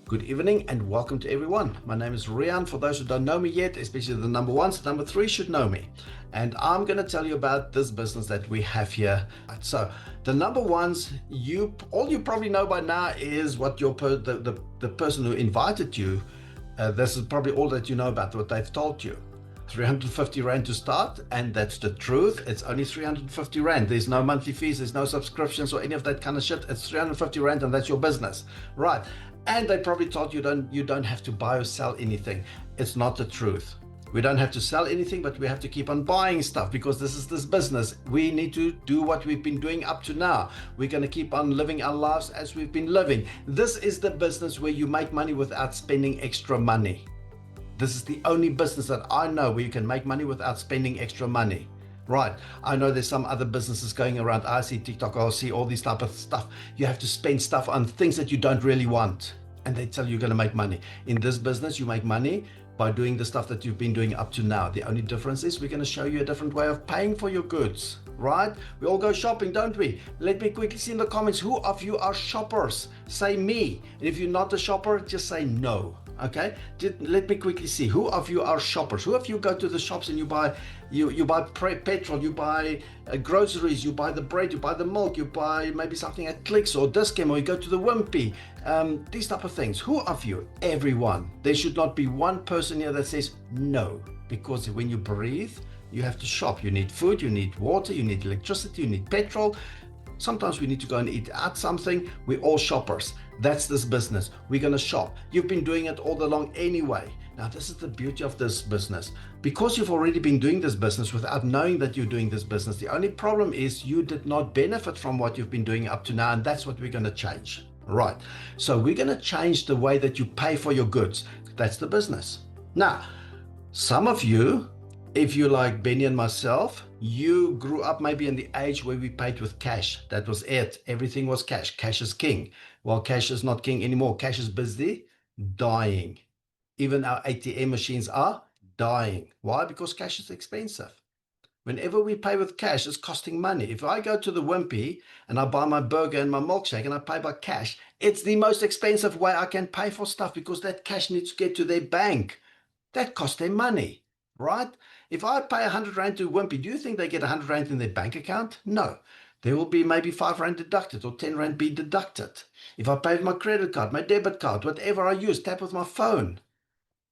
Good evening and welcome to everyone. My name is Riaan. For those who don't know me yet, especially the number ones, number three should know me. And I'm going to tell you about this business that we have here. So the number ones, all you probably know by now is what the person who invited you, this is probably all that you know about what they've told you. 350 Rand to start, and that's the truth. It's only 350 Rand. There's no monthly fees, there's no subscriptions or any of that kind of shit. It's 350 Rand and that's your business. Right. And they probably told you don't have to buy or sell anything. It's not the truth. We don't have to sell anything, but we have to keep on buying stuff because this is this business. We need to do what we've been doing up to now. We're going to keep on living our lives as we've been living. This is the business where you make money without spending extra money. This is the only business that I know where you can make money without spending extra money. Right. I know there's some other businesses going around. I see TikTok, I see all these type of stuff. You have to spend stuff on things that you don't really want. And they tell you you're going to make money. In this business, you make money by doing the stuff that you've been doing up to now. The only difference is we're going to show you a different way of paying for your goods. Right? We all go shopping, don't we? Let me quickly see in the comments, who of you are shoppers? Say me. And if you're not a shopper, just say no. Okay, let me quickly see, who of you are shoppers? Who of you go to the shops and you buy petrol, you buy groceries, you buy the bread, you buy the milk, you buy maybe something at Clicks or Discount, or you go to the Wimpy, these type of things. Who of you? Everyone. There should not be one person here that says no, because when you breathe, you have to shop. You need food, you need water, you need electricity, you need petrol. Sometimes we need to go and eat out something. We're all shoppers. That's this business. We're going to shop. You've been doing it all along anyway. Now, this is the beauty of this business. Because you've already been doing this business without knowing that you're doing this business, the only problem is you did not benefit from what you've been doing up to now, and that's what we're going to change. Right. So we're going to change the way that you pay for your goods. That's the business. Now, some of you, if you like Benny and myself, you grew up maybe in the age where we paid with cash. That was it. Everything was cash. Cash is king. Well, cash is not king anymore. Cash is busy dying. Even our ATM machines are dying. Why? Because cash is expensive. Whenever we pay with cash, it's costing money. If I go to the Wimpy and I buy my burger and my milkshake and I pay by cash, it's the most expensive way I can pay for stuff because that cash needs to get to their bank. That costs them money. Right? If I pay 100 Rand to Wimpy, do you think they get 100 Rand in their bank account? No. There will be maybe 5 Rand deducted or 10 Rand be deducted. If I pay with my credit card, my debit card, whatever I use, tap with my phone,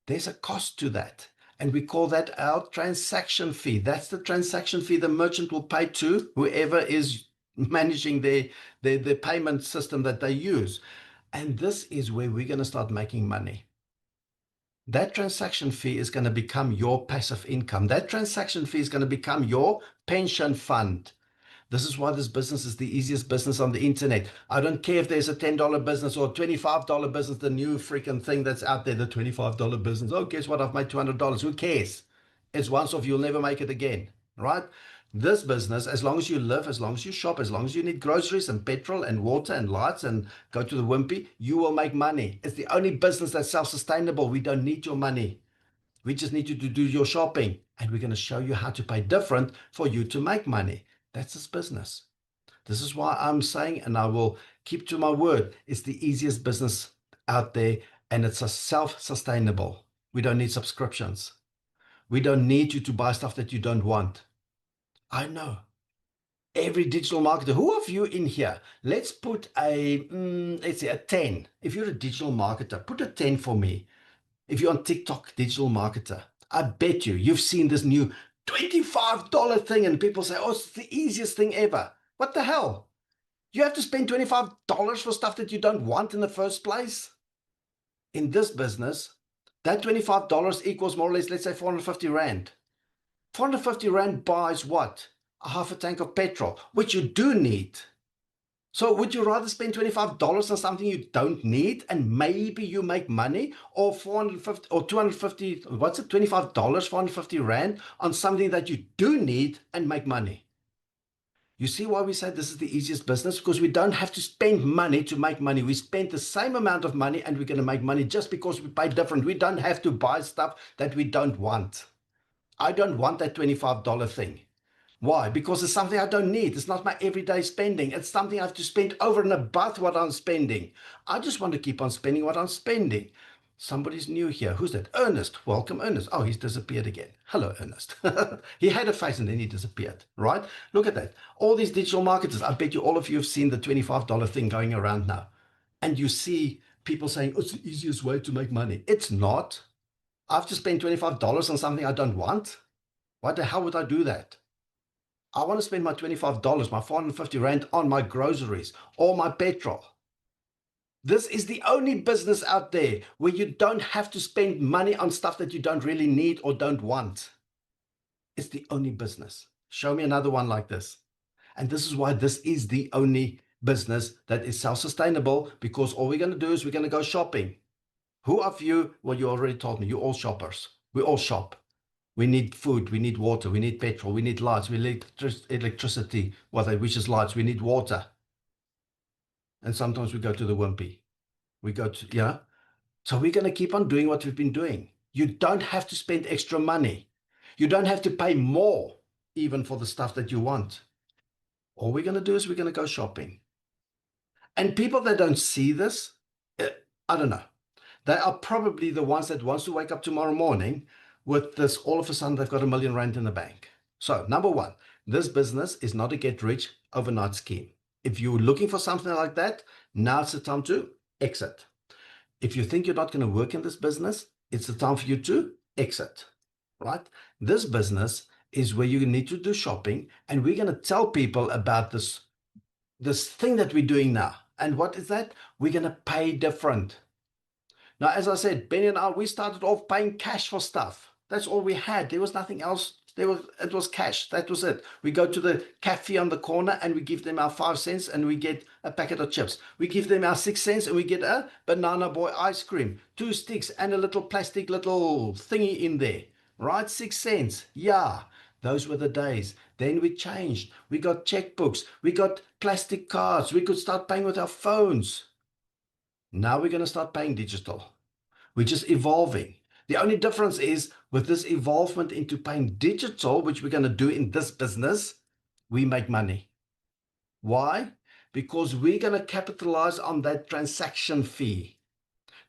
there's a cost to that. And we call that our transaction fee. That's the transaction fee the merchant will pay to whoever is managing their payment system that they use. And this is where we're going to start making money. That transaction fee is going to become your passive income. That transaction fee is going to become your pension fund. This is why this business is the easiest business on the internet. I don't care if there's a $10 business or a $25 business, the new freaking thing that's out there, the $25 business. Oh, guess what? I've made $200. Who cares? It's once off. You'll never make it again, right? This business, as long as you live, as long as you shop, as long as you need groceries and petrol and water and lights and go to the Wimpy, you will make money. It's the only business that's self-sustainable. We don't need your money. We just need you to do your shopping. And we're going to show you how to pay different for you to make money. That's this business. This is why I'm saying, and I will keep to my word, it's the easiest business out there, and it's a self-sustainable. We don't need subscriptions. We don't need you to buy stuff that you don't want. I know. Every digital marketer, who of you in here, let's put let's say a 10. If you're a digital marketer, put a 10 for me. If you're on TikTok, digital marketer, I bet you've seen this new $25 thing and people say, oh, it's the easiest thing ever. What the hell? You have to spend $25 for stuff that you don't want in the first place? In this business, that $25 equals more or less, let's say 450 Rand. 450 Rand buys what? A half a tank of petrol, which you do need. So would you rather spend $25 on something you don't need and maybe you make money, or 450 or 250, what's it, $25, 450 Rand on something that you do need and make money? You see why we say this is the easiest business? Because we don't have to spend money to make money. We spend the same amount of money and we're going to make money just because we pay different. We don't have to buy stuff that we don't want. I don't want that $25 thing. Why? Because it's something I don't need. It's not my everyday spending. It's something I have to spend over and above what I'm spending. I just want to keep on spending what I'm spending. Somebody's new here. Who's that? Ernest. Welcome, Ernest. Oh, he's disappeared again. Hello, Ernest. He had a face and then he disappeared, right? Look at that. All these digital marketers, I bet you all of you have seen the $25 thing going around now. And you see people saying, oh, it's the easiest way to make money. It's not. I have to spend $25 on something I don't want. Why the hell would I do that? I want to spend my $25, my 450 Rand on my groceries or my petrol. This is the only business out there where you don't have to spend money on stuff that you don't really need or don't want. It's the only business. Show me another one like this. And this is why this is the only business that is self-sustainable, because all we're going to do is we're going to go shopping. Who of you, well, you already told me, you're all shoppers. We all shop. We need food, we need water, we need petrol, we need lights, we need electricity, which is lights, we need water. And sometimes we go to the wimpy. We go to, yeah. So we're going to keep on doing what we've been doing. You don't have to spend extra money. You don't have to pay more even for the stuff that you want. All we're going to do is we're going to go shopping. And people that don't see this, I don't know. They are probably the ones that wants to wake up tomorrow morning with this, all of a sudden they've got R1 million in the bank. So number one, this business is not a get rich overnight scheme. If you're looking for something like that, now's the time to exit. If you think you're not going to work in this business, it's the time for you to exit, right? This business is where you need to do shopping, and we're going to tell people about this thing that we're doing now. And what is that? We're going to pay different. Now, as I said, Benny and I, we started off paying cash for stuff. That's all we had. There was nothing else. It was cash. That was it. We go to the cafe on the corner and we give them our 5 cents and we get a packet of chips. We give them our 6 cents and we get a banana boy ice cream, 2 sticks and a little plastic little thingy in there, right? 6 cents. Yeah, those were the days. Then we changed. We got checkbooks. We got plastic cards. We could start paying with our phones. Now we're going to start paying digital. We're just evolving. The only difference is with this evolvement into paying digital, which we're going to do in this business, we make money. Why? Because we're going to capitalize on that transaction fee.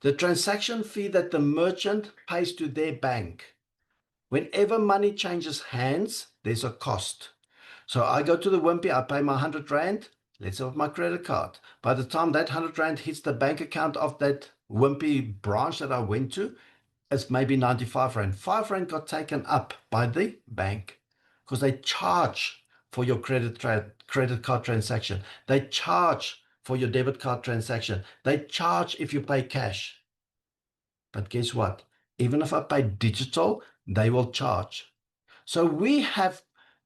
The transaction fee that the merchant pays to their bank. Whenever money changes hands, there's a cost. So I go to the Wimpy, I pay my 100 Rand, let's say with my credit card. By the time that 100 Rand hits the bank account of that Wimpy branch that I went to, it's maybe 95 Rand. 5 Rand got taken up by the bank because they charge for your credit card transaction. They charge for your debit card transaction. They charge if you pay cash. But guess what? Even if I pay digital, they will charge. So we have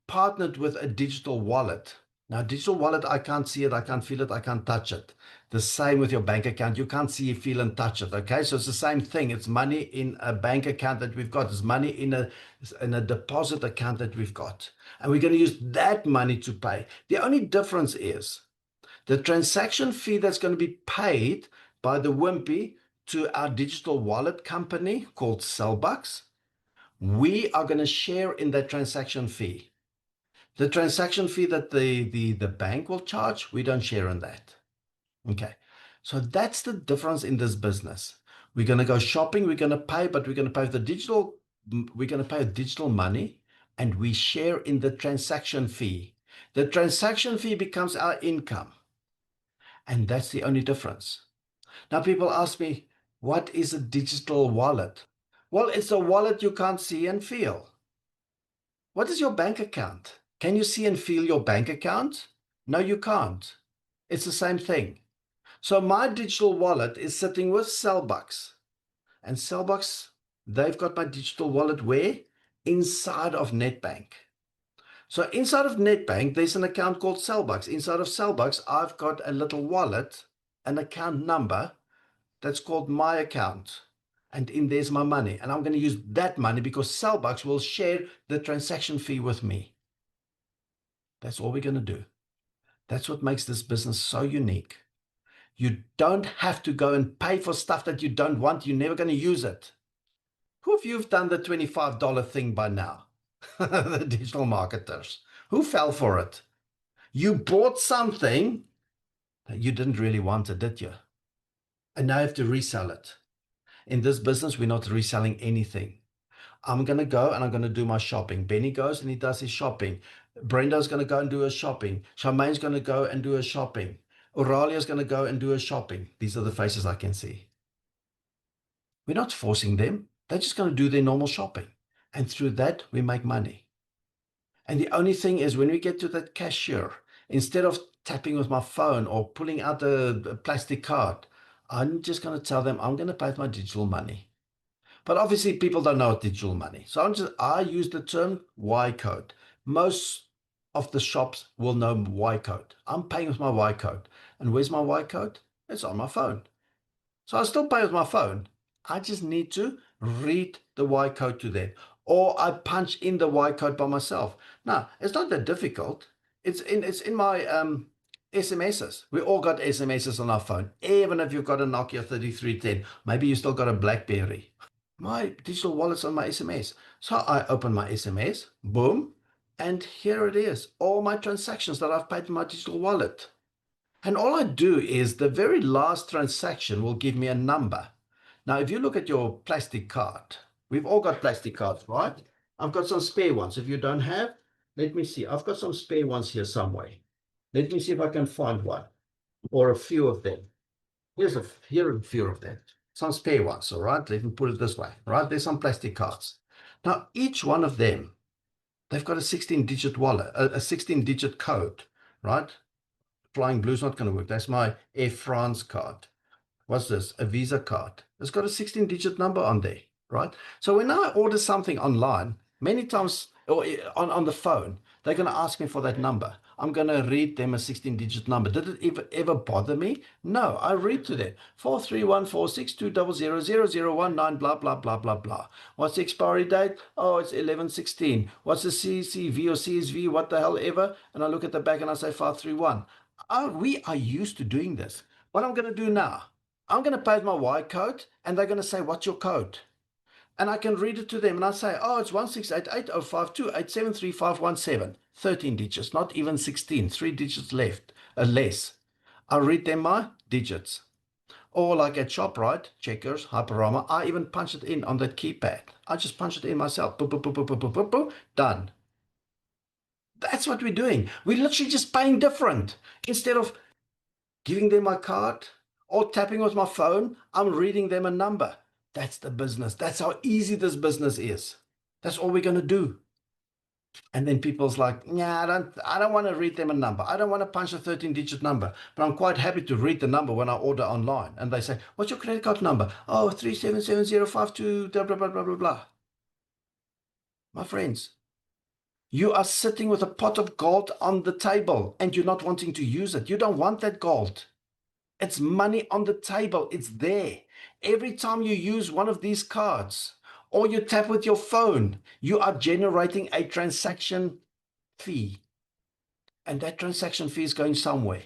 partnered with a digital wallet. Now, digital wallet, I can't see it, I can't feel it, I can't touch it. The same with your bank account. You can't see, feel, and touch it, okay? So it's the same thing. It's money in a bank account that we've got. It's money in a deposit account that we've got. And we're going to use that money to pay. The only difference is the transaction fee that's going to be paid by the Wimpy to our digital wallet company called Sellbucks. We are going to share in that transaction fee. The transaction fee that the bank will charge, we don't share in that. Okay, so that's the difference in this business. We're going to go shopping, we're going to pay, but we're going to pay the digital, we're going to pay digital money, and we share in the transaction fee. The transaction fee becomes our income, and that's the only difference. Now people ask me, what is a digital wallet? Well, it's a wallet you can't see and feel. What is your bank account? Can you see and feel your bank account? No, you can't. It's the same thing. So my digital wallet is sitting with Sellbucks. And Sellbucks, they've got my digital wallet where? Inside of Nedbank. So inside of Nedbank, there's an account called Sellbucks. Inside of Sellbucks, I've got a little wallet, an account number that's called my account. And in there's my money. And I'm going to use that money because Sellbucks will share the transaction fee with me. That's all we're going to do. That's what makes this business so unique. You don't have to go and pay for stuff that you don't want. You're never going to use it. Who of you have done the $25 thing by now? The digital marketers. Who fell for it? You bought something that you didn't really want it, did you? And now you have to resell it. In this business, we're not reselling anything. I'm going to go and I'm going to do my shopping. Benny goes and he does his shopping. Brenda's going to go and do her shopping. Charmaine's going to go and do her shopping. Aurelia's going to go and do her shopping. These are the faces I can see. We're not forcing them. They're just going to do their normal shopping. And through that, we make money. And the only thing is, when we get to that cashier, instead of tapping with my phone or pulling out a plastic card, I'm just going to tell them I'm going to pay with my digital money. But obviously, people don't know what digital money. So I use the term Y code. Most of the shops will know Y code. I'm paying with my Y code. And where's my Y code? It's on my phone. So I still pay with my phone. I just need to read the Y code to them. Or I punch in the Y code by myself. Now, it's not that difficult. It's in my SMSs. We all got SMSs on our phone. Even if you've got a Nokia 3310, maybe you still got a BlackBerry. My digital wallet's on my SMS. So I open my SMS, boom, and here it is. All my transactions that I've paid in my digital wallet. And all I do is the very last transaction will give me a number. Now, if you look at your plastic card, we've all got plastic cards, right? I've got some spare ones. If you don't have, let me see. I've got some spare ones here somewhere. Let me see if I can find one or a few of them. Here are a few of them. Some spare ones, all right? Let me put it this way, right? There's some plastic cards. Now, each one of them, they've got a 16-digit wallet, a 16-digit code, right? Flying Blue's not going to work. That's my Air France card. What's this? A Visa card. It's got a 16-digit number on there, right? So when I order something online, many times or on the phone, they're going to ask me for that number. I'm going to read them a 16-digit number. Did it ever bother me? No, I read to them. 431462000019, blah, blah, blah, blah, blah. What's the expiry date? Oh, it's 11/16. What's the CCV or CSV, what the hell ever? And I look at the back and I say 531. We are used to doing this. What I'm going to do now, I'm going to pay my Y code, and they're going to say, what's your code? And I can read it to them, and I say, oh, it's 1688052873517. 13 digits, not even 16, 3 digits less. I read them my digits. Or like at ShopRite, Checkers, Hyperama, I even punch it in on that keypad. I just punch it in myself. Boop, boop, boop, boop, boop, boop, boop, boop, done. That's what we're doing. We're literally just paying different. Instead of giving them my card or tapping with my phone, I'm reading them a number. That's the business. That's how easy this business is. That's all we're going to do. And then people's like, yeah, I don't want to read them a number. I don't want to punch a 13-digit number, but I'm quite happy to read the number when I order online. And they say, what's your credit card number? Oh, 377052, blah, blah, blah, blah, blah, blah. My friends, you are sitting with a pot of gold on the table and you're not wanting to use it. You don't want that gold. It's money on the table. It's there. Every time you use one of these cards or you tap with your phone, you are generating a transaction fee. And that transaction fee is going somewhere,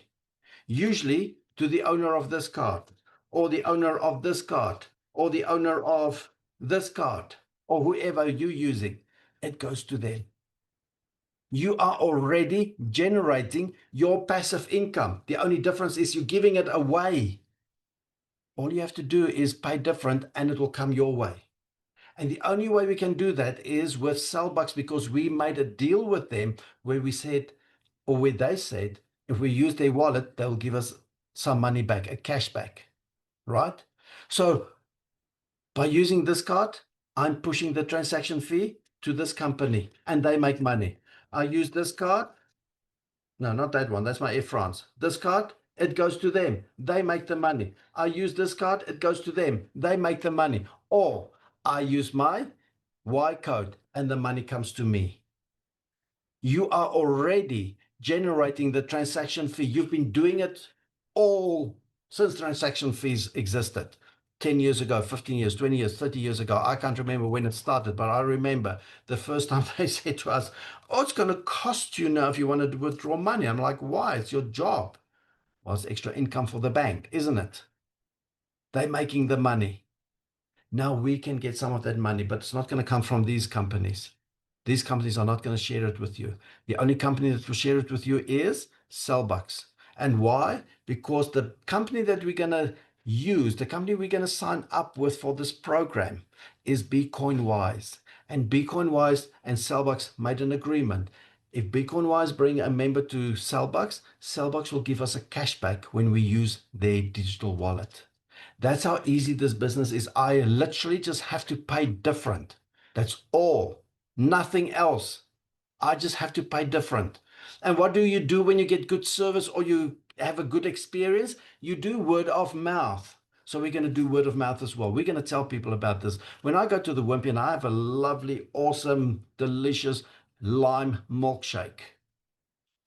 usually to the owner of this card, or the owner of this card, or the owner of this card, or whoever you're using. It goes to them. You are already generating your passive income. The only difference is you're giving it away. All you have to do is pay different and it will come your way. And the only way we can do that is with Sellbucks, because we made a deal with them where we said, or where they said, if we use their wallet, they'll give us some money back, a cash back, right? So by using this card, I'm pushing the transaction fee to this company and they make money. I use this card. No, not that one. That's my Air France. This card, it goes to them. They make the money. I use this card. It goes to them. They make the money. Or I use my Y code and the money comes to me. You are already generating the transaction fee. You've been doing it all since transaction fees existed. 10 years ago, 15 years, 20 years, 30 years ago. I can't remember when it started, but I remember the first time they said to us, oh, it's going to cost you now if you want to withdraw money. I'm like, why? It's your job. Well, it's extra income for the bank, isn't it? They're making the money. Now we can get some of that money, but it's not going to come from these companies. these companies are not going to share it with you. The only company that will share it with you is Sellbucks. And why? Because the company that we're going to use, the company we're going to sign up with for this program is BeeCoinWise. And BeeCoinWise and Sellbucks made an agreement. If BeeCoinWise bring a member to Sellbucks, Sellbucks will give us a cashback when we use their digital wallet. That's how easy this business is. I literally just have to pay different. That's all. Nothing else. I just have to pay different. And what do you do when you get good service or you have a good experience? You do word of mouth. So we're going to do word of mouth as well. We're going to tell people about this. When I go to the Wimpy and I have a lovely, awesome, delicious lime milkshake,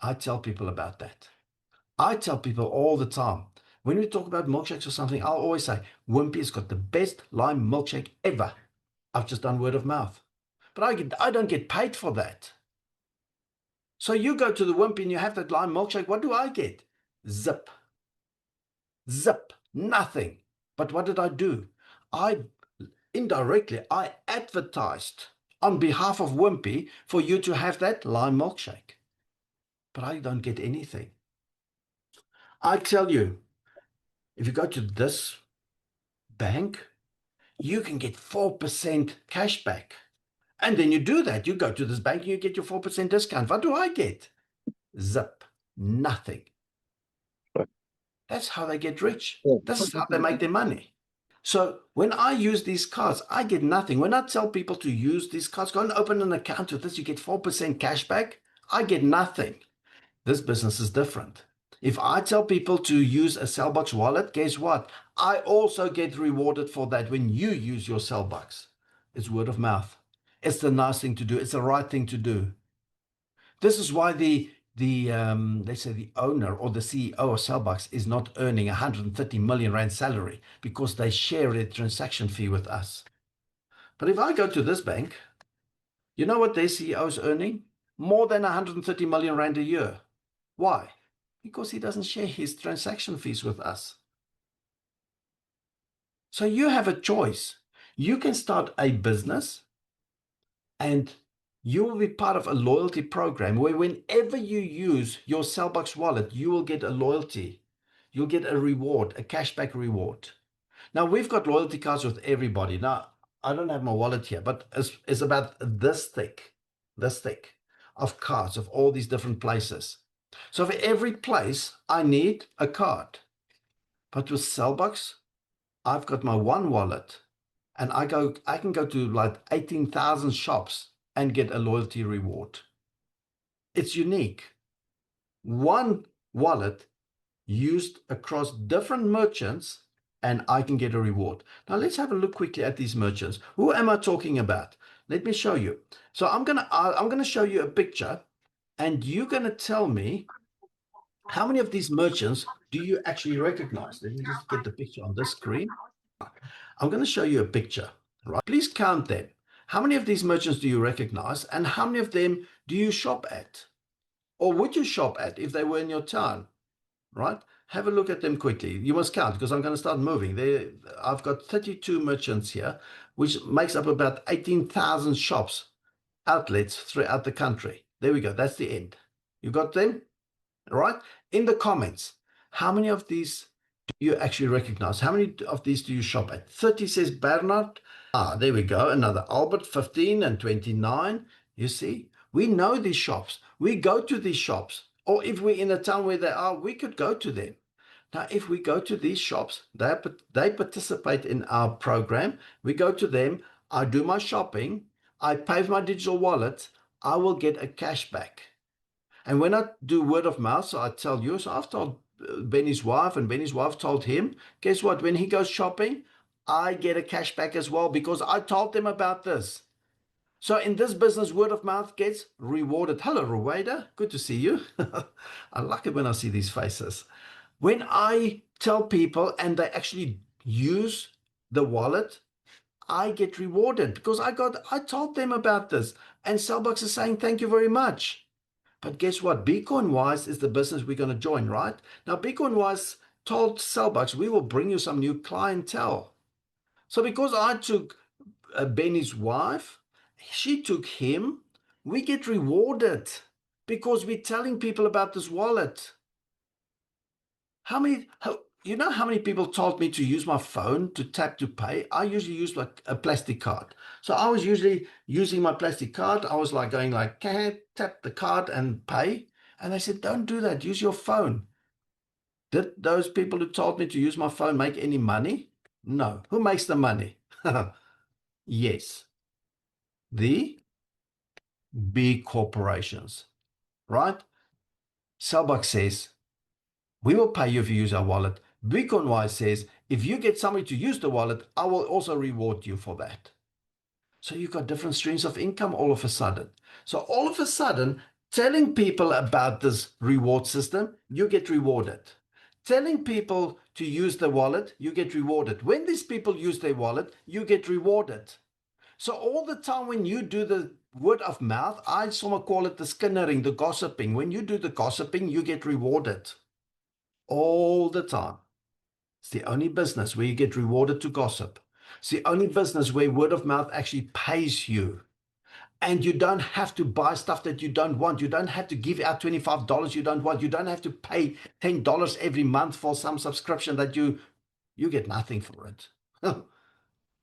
I tell people about that. I tell people all the time. When we talk about milkshakes or something, I'll always say, Wimpy's got the best lime milkshake ever. I've just done word of mouth. But I don't get paid for that. So you go to the Wimpy and you have that lime milkshake. What do I get? Zip. Zip. Nothing. But what did I do? Indirectly, I advertised on behalf of Wimpy for you to have that lime milkshake. But I don't get anything. I tell you, if you go to this bank, you can get 4% cash back. And then you do that. You go to this bank and you get your 4% discount. What do I get? Zip. Nothing. That's how they get rich. This is how they make their money. So when I use these cards, I get nothing. When I tell people to use these cards, go and open an account with this, you get 4% cash back. I get nothing. This business is different. If I tell people to use a Sellbucks wallet, guess what? I also get rewarded for that when you use your Sellbucks. It's word of mouth. It's the nice thing to do. It's the right thing to do. This is why they say the owner or the CEO of Sellbucks is not earning 130 million rand salary because they share their transaction fee with us. But if I go to this bank, you know what their CEO is earning? More than 130 million rand a year. Why? Because he doesn't share his transaction fees with us. So you have a choice. You can start a business and you will be part of a loyalty program where whenever you use your Sellbucks wallet, you will get a loyalty. You'll get a reward, a cashback reward. Now, we've got loyalty cards with everybody. Now, I don't have my wallet here, but it's about this thick of cards of all these different places. So for every place, I need a card. But with Sellbucks, I've got my one wallet, and I can go to like 18,000 shops and get a loyalty reward. It's unique. One wallet used across different merchants, and I can get a reward. Now let's have a look quickly at these merchants. Who am I talking about? Let me show you. So I'm gonna show you a picture, and you're gonna tell me how many of these merchants do you actually recognize. Let me just get the picture on this screen. I'm going to show you a picture, right? Please count them. How many of these merchants do you recognize, and how many of them do you shop at? Or would you shop at if they were in your town, right? Have a look at them quickly. You must count because I'm going to start moving. I've got 32 merchants here, which makes up about 18,000 shops, outlets throughout the country. There we go. That's the end. You got them? All right. In the comments, how many of these do you actually recognize? How many of these do you shop at? 30 says Bernard. There we go. Another Albert, 15 and 29. You see, we know these shops. We go to these shops. Or if we're in a town where they are, we could go to them. Now, if we go to these shops, they participate in our program. We go to them. I do my shopping. I pay with my digital wallet. I will get a cashback. And when I do word of mouth, so I tell you, so I've told Benny's wife, and Benny's wife told him, guess what? When he goes shopping, I get a cashback as well because I told them about this. So in this business, word of mouth gets rewarded. Hello, Ruwaida. Good to see you. I like it when I see these faces. When I tell people and they actually use the wallet, I get rewarded because I told them about this. And Sellbucks is saying, thank you very much. But guess what? BeeCoinWise is the business we're going to join, right? Now, BeeCoinWise told Sellbucks, we will bring you some new clientele. So because I took Benny's wife, she took him, We get rewarded because we're telling people about this wallet. You know how many people told me to use my phone to tap to pay? I usually use like a plastic card. So I was usually using my plastic card. I was like going like, tap the card and pay. And they said, don't do that. Use your phone. Did those people who told me to use my phone make any money? No. Who makes the money? Yes. The big corporations, right? Selbach says, we will pay you if you use our wallet. BeeCoinWise says, if you get somebody to use the wallet, I will also reward you for that. So you've got different streams of income all of a sudden. So all of a sudden, telling people about this reward system, you get rewarded. Telling people to use the wallet, you get rewarded. When these people use their wallet, you get rewarded. So all the time when you do the word of mouth, I someone call it the skinnering, the gossiping. When you do the gossiping, you get rewarded all the time. It's the only business where you get rewarded to gossip. It's the only business where word of mouth actually pays you. And you don't have to buy stuff that you don't want. You don't have to give out $25 you don't want. You don't have to pay $10 every month for some subscription that you get nothing for it.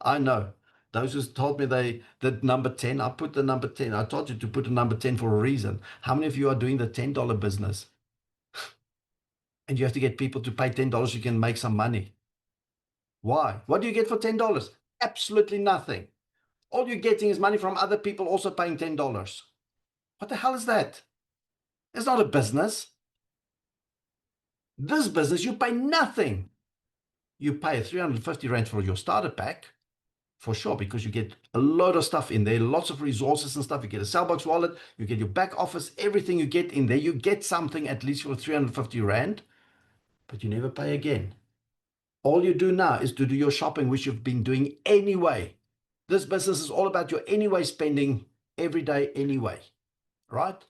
I know. Those who told me they did number 10, I put the number 10. I told you to put a number 10 for a reason. How many of you are doing the $10 business? And you have to get people to pay $10, you can make some money. Why? What do you get for $10? Absolutely nothing. All you're getting is money from other people also paying $10. What the hell is that? It's not a business. This business, you pay nothing. You pay 350 Rand for your starter pack, for sure, because you get a lot of stuff in there, lots of resources and stuff. You get a Cellbox wallet, you get your back office, everything you get in there. You get something at least for 350 Rand, but you never pay again. All you do now is to do your shopping, which you've been doing anyway. This business is all about your anyway spending every day anyway, right?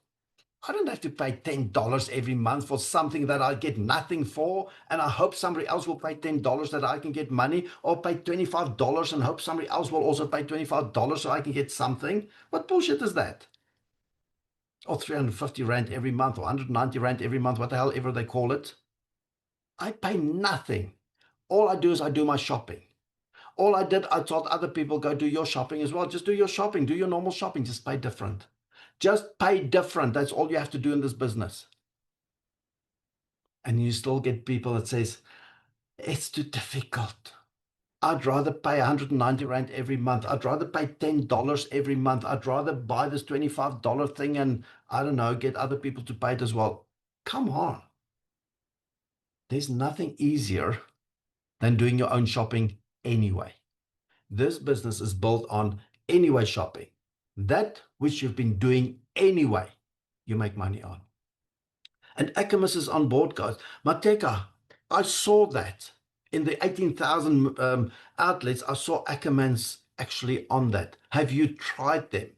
I don't have to pay $10 every month for something that I get nothing for, and I hope somebody else will pay $10 that I can get money, or pay $25 and hope somebody else will also pay $25 so I can get something. What bullshit is that? Or 350 Rand every month, or 190 Rand every month, what the hell ever they call it. I pay nothing. All I do is I do my shopping. All I did, I told other people, go do your shopping as well. Just do your shopping, do your normal shopping, just pay different. Just pay different. That's all you have to do in this business. And you still get people that says, it's too difficult. I'd rather pay 190 Rand every month. I'd rather pay $10 every month. I'd rather buy this $25 thing and, I don't know, get other people to pay it as well. Come on. There's nothing easier than doing your own shopping anyway. This business is built on anyway shopping. That which you've been doing anyway, you make money on. And Acamus is on board, guys. Mateka, I saw that in the 18,000 outlets. I saw Ackermans actually on that. Have you tried them?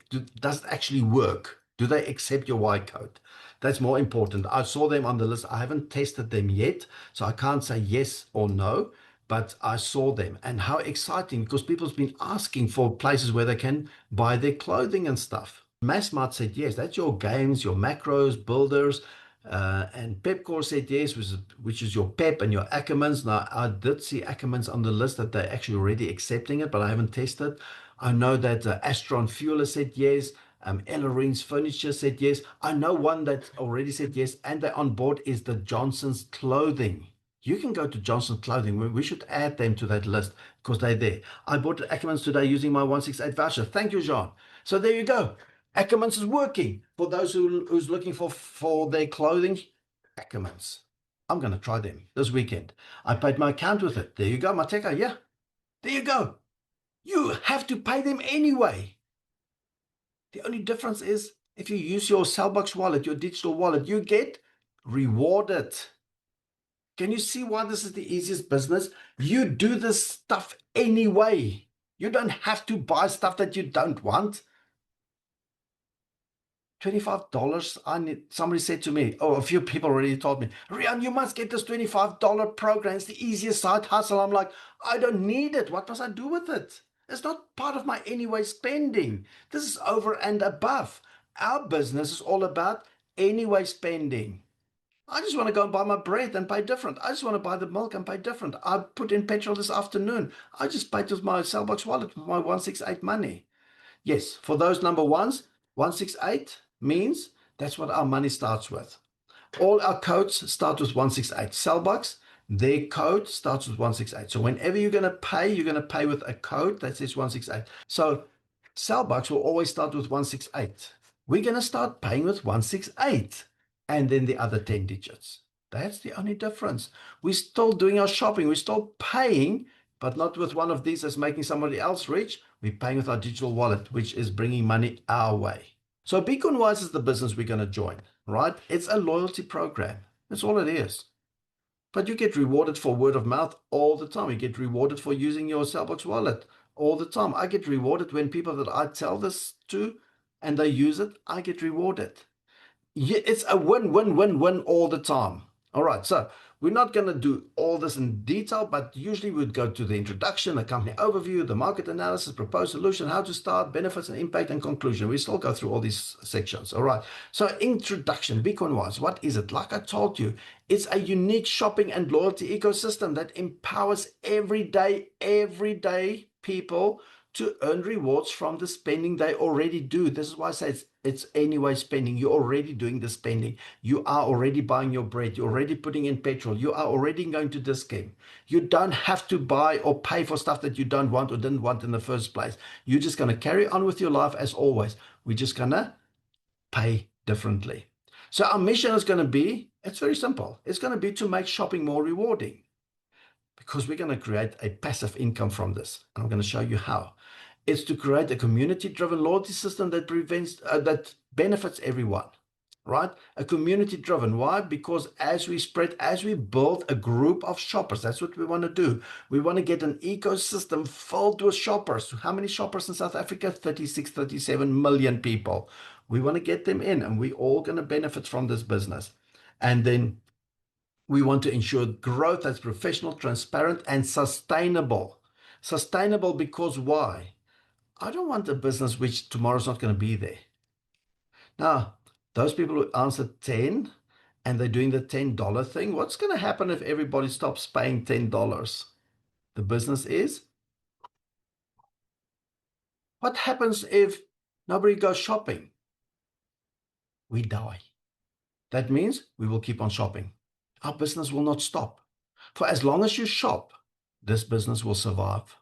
Does it actually work? Do they accept your Y code? That's more important. I saw them on the list. I haven't tested them yet, so I can't say yes or no, but I saw them. And how exciting, because people's been asking for places where they can buy their clothing and stuff. Massmart said yes. That's your games, your macros, builders. And Pepcore said yes, which is your Pep and your Ackermans. Now, I did see Ackermans on the list that they're actually already accepting it, but I haven't tested. I know that Astron Fueler said yes. Ellerine's Furniture said yes. I know one that already said yes, and they're on board is the Johnson's Clothing. You can go to Johnson's Clothing. We should add them to that list because they're there. I bought Ackermans today using my 168 voucher. Thank you, Jean. So there you go. Ackermans is working for those who's looking for their clothing. Ackermans. I'm going to try them this weekend. I paid my account with it. There you go, Mateka. Yeah, there you go. You have to pay them anyway. The only difference is if you use your Cellbox wallet, your digital wallet, you get rewarded. Can you see why this is the easiest business? You do this stuff anyway. You don't have to buy stuff that you don't want. $25. Somebody said to me, a few people already told me, Riaan, you must get this $25 program. It's the easiest side hustle. I'm like, I don't need it. What must I do with it? It's not part of my anyway spending. This is over and above. Our business is all about anyway spending. I just want to go and buy my bread and pay different. I just want to buy the milk and pay different. I put in petrol this afternoon. I just paid with my Cellbox wallet with my 168 money. Yes, for those number ones, 168 means that's what our money starts with. All our codes start with 168. Cellbox, their code starts with 168. So whenever you're going to pay with a code that says 168. So Cellbox will always start with 168. We're going to start paying with 168 and then the other 10 digits. That's the only difference. We're still doing our shopping. We're still paying, but not with one of these that's making somebody else rich. We're paying with our digital wallet, which is bringing money our way. So BeeCoinWise is the business we're going to join, right? It's a loyalty program. That's all it is. But you get rewarded for word of mouth all the time. You get rewarded for using your Cellbox wallet all the time. I get rewarded when people that I tell this to and they use it, I get rewarded. It's a win, win, win, win all the time. All right, so we're not going to do all this in detail, but usually we'd go to the introduction, the company overview, the market analysis, proposed solution, how to start, benefits and impact, and conclusion. We still go through all these sections. All right, so introduction, BeeCoinWise, what is it? Like I told you, it's a unique shopping and loyalty ecosystem that empowers everyday people to earn rewards from the spending they already do. This is why I say it's anyway spending. You're already doing the spending. You are already buying your bread. You're already putting in petrol. You are already going to Dis-Chem. You don't have to buy or pay for stuff that you don't want or didn't want in the first place. You're just going to carry on with your life as always. We're just going to pay differently. So our mission is going to be, it's very simple. It's going to be to make shopping more rewarding, because we're going to create a passive income from this. And I'm going to show you how. It's to create a community-driven loyalty system that that benefits everyone, right? A community-driven. Why? Because as we build a group of shoppers, that's what we want to do. We want to get an ecosystem filled with shoppers. How many shoppers in South Africa? 36, 37 million people. We want to get them in, and we're all going to benefit from this business. And then we want to ensure growth that's professional, transparent, and sustainable. Sustainable because why? I don't want a business which tomorrow's not going to be there. Now, those people who answered 10 and they're doing the $10 thing, what's going to happen if everybody stops paying $10? The business is? What happens if nobody goes shopping? We die. That means we will keep on shopping. Our business will not stop. For as long as you shop, this business will survive.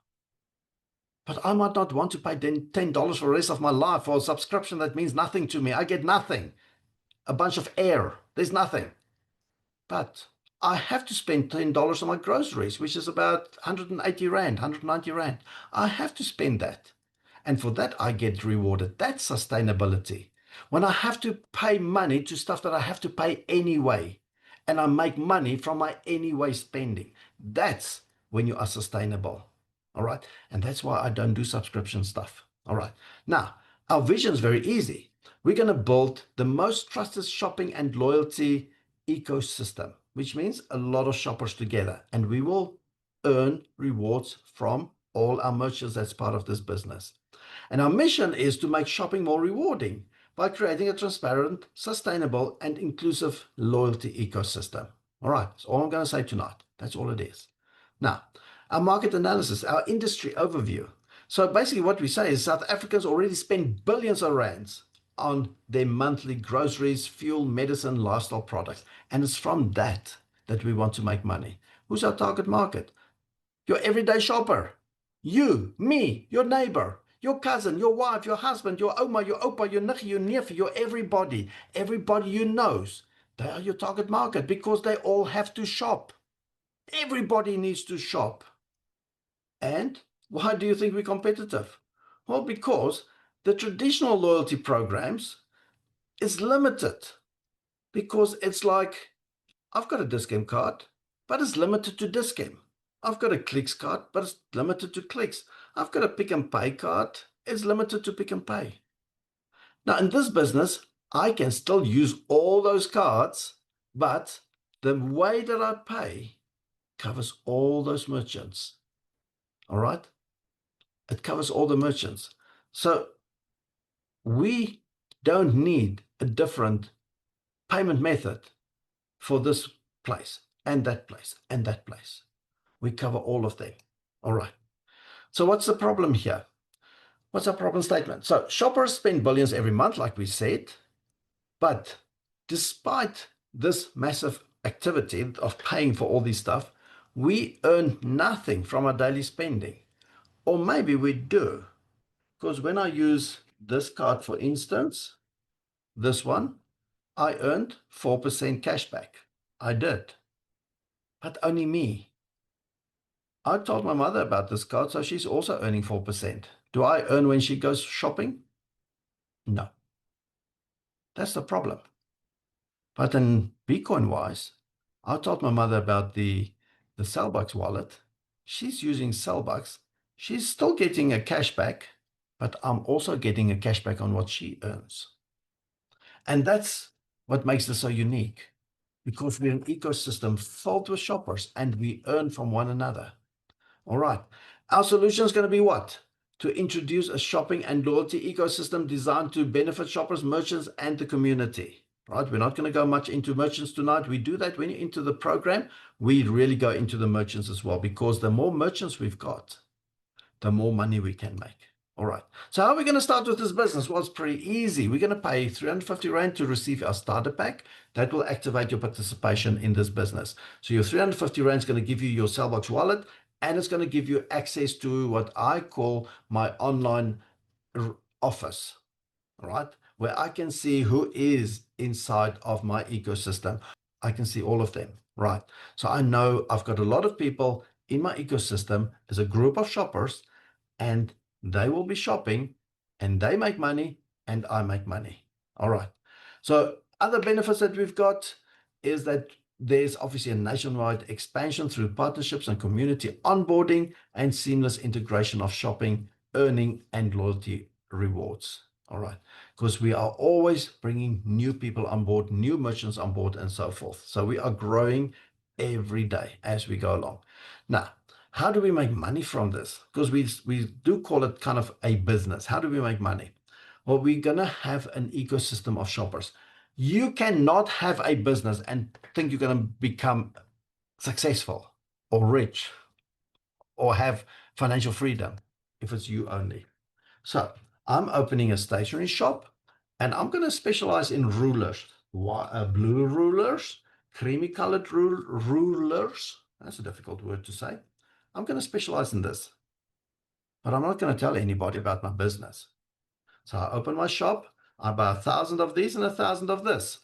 But I might not want to pay $10 for the rest of my life for a subscription that means nothing to me. I get nothing. A bunch of air. There's nothing. But I have to spend $10 on my groceries, which is about 180 Rand, 190 Rand. I have to spend that. And for that, I get rewarded. That's sustainability. When I have to pay money to stuff that I have to pay anyway, and I make money from my anyway spending, that's when you are sustainable. All right. And that's why I don't do subscription stuff. All right. Now, our vision is very easy. We're going to build the most trusted shopping and loyalty ecosystem, which means a lot of shoppers together. And we will earn rewards from all our merchants that's part of this business. And our mission is to make shopping more rewarding by creating a transparent, sustainable, and inclusive loyalty ecosystem. All right. That's all I'm going to say tonight. That's all it is. Now, our market analysis, our industry overview. So basically what we say is South Africans already spend billions of rands on their monthly groceries, fuel, medicine, lifestyle products. And it's from that we want to make money. Who's our target market? Your everyday shopper. You, me, your neighbor, your cousin, your wife, your husband, your oma, your opa, your nichi, your nephew, your everybody you knows. They are your target market because they all have to shop. Everybody needs to shop. And why do you think we're competitive? Well, because the traditional loyalty programs is limited. Because it's like, I've got a Dis-Chem card, but it's limited to Dis-Chem. I've got a Clicks card, but it's limited to Clicks. I've got a Pick n Pay card, it's limited to Pick n Pay. Now, in this business, I can still use all those cards, but the way that I pay covers all those merchants. All right? It covers all the merchants. So we don't need a different payment method for this place and that place and that place. We cover all of them. All right. So what's the problem here? What's our problem statement? So shoppers spend billions every month, like we said, but despite this massive activity of paying for all this stuff, we earn nothing from our daily spending. Or maybe we do, because when I use this card, for instance, this one, I earned 4% cashback. I did, but only me. I told my mother about this card, so she's also earning 4%. Do I earn when she goes shopping? No. That's the problem. But in BeeCoinWise, I told my mother about the Cellbucks wallet. She's using Cellbucks. She's still getting a cashback, but I'm also getting a cashback on what she earns. And that's what makes this so unique, because we're an ecosystem filled with shoppers and we earn from one another. All right. Our solution is going to be what? To introduce a shopping and loyalty ecosystem designed to benefit shoppers, merchants, and the community. Right? We're not going to go much into merchants tonight. We do that when you're into the program. We really go into the merchants as well, because the more merchants we've got, the more money we can make. All right. So how are we going to start with this business? Well, it's pretty easy. We're going to pay 350 Rand to receive our starter pack. That will activate your participation in this business. So your 350 Rand is going to give you your Cellbox wallet, and it's going to give you access to what I call my online office, all right, where I can see who is inside of my ecosystem. I can see all of them, right? So I know I've got a lot of people in my ecosystem as a group of shoppers, and they will be shopping and they make money and I make money. All right. So other benefits that we've got is that there's obviously a nationwide expansion through partnerships and community onboarding and seamless integration of shopping, earning, and loyalty rewards. All right. Because we are always bringing new people on board, new merchants on board, and so forth. So we are growing every day as we go along. Now, how do we make money from this? Because we do call it kind of a business. How do we make money? Well, we're going to have an ecosystem of shoppers. You cannot have a business and think you're going to become successful or rich or have financial freedom if it's you only. So I'm opening a stationery shop, and I'm going to specialize in rulers, blue rulers, creamy colored rulers. That's a difficult word to say. I'm going to specialize in this, but I'm not going to tell anybody about my business. So I open my shop, I buy 1,000 of these and 1,000 of this.